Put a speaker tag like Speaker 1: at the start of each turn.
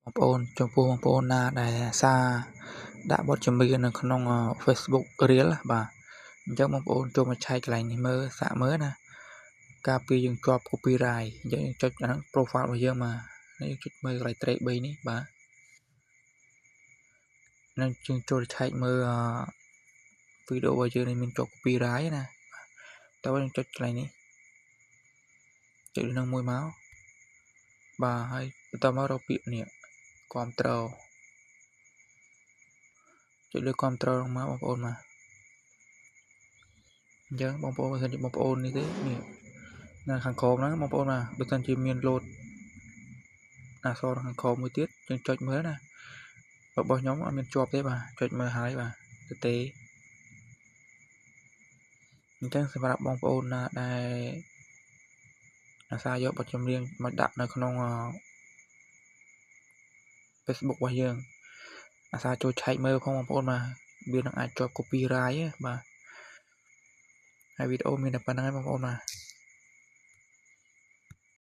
Speaker 1: បងប្អូនចំពោះបងប្អូនណាដែលអាសាដាក់បទចម្រៀងនៅក្នុង Facebook Reel បាទអញ្ចឹងបងប្អូនចូលមកឆែកកន្លែងនេះមើលសាកមើលណាកាលពីយើងជាប់ copyright អញ្ចឹងយើងចុចអាហ្នឹង profile របស់យើងមកនេះចុចមើលកន្លែងត្រេក3នេះបាទនឹងយើងចូលឆែកមើលវីដេអូរបស់យើងនេះមានជាប់ copyright ណាតើយើងចុចកន្លែងនេះចុចនឹងមួយមកបាទហើយបន្តមករកពាក្យនេះគាំទ្រចុចលើគាំទ្រមកបងប្អូនមកអញ្ចឹងបងប្អូនបើសិនជាបងប្អូននេះទេនេះនៅខាងក្រោមហ្នឹងបងប្អូនណាបើសិនជាមានលោតអក្សរខាងក្រោមមួយទៀតយើងចុចមើលណារបស់ខ្ញុំអត់មានជាប់ទេបាទចុចមើលហើយបាទទៅទេអញ្ចឹងសម្រាប់បងប្អូនណាដែលអាសាយកបទចម្រៀងមកដាក់នៅក្នុងFacebook របស់យើងអាសាចូលឆែកមើលផងបងប្អូនបាទវានឹងអាចជាប់ copyright បាទហើយវីដេអូមានតែប៉ុណ្្នឹងឯងបងប្អូនបាទ